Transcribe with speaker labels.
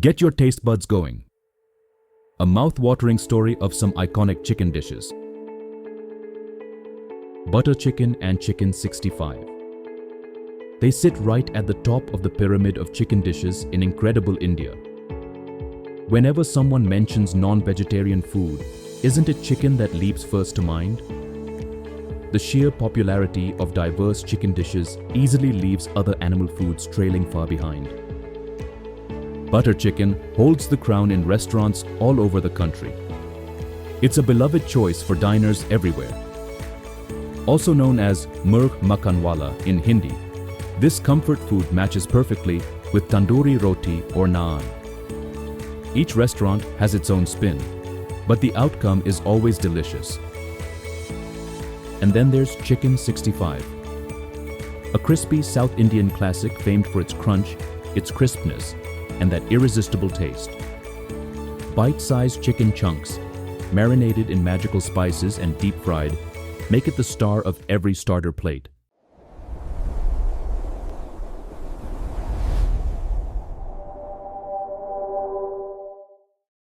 Speaker 1: Get your taste buds going. A mouth-watering story of some iconic chicken dishes. Butter chicken and chicken 65. They sit right at the top of the pyramid of chicken dishes in incredible India. Whenever someone mentions non-vegetarian food, isn't it chicken that leaps first to mind? The sheer popularity of diverse chicken dishes easily leaves other animal foods trailing far behind. Butter chicken holds the crown in restaurants all over the country. It's a beloved choice for diners everywhere. Also known as Murgh Makhanwala in Hindi, this comfort food matches perfectly with tandoori roti or naan. Each restaurant has its own spin, but the outcome is always delicious. And then there's chicken 65. A crispy South Indian classic famed for its crunch, its crispness, and that irresistible taste. Bite-sized chicken chunks, marinated in magical spices and deep-fried, make it the star of every starter plate.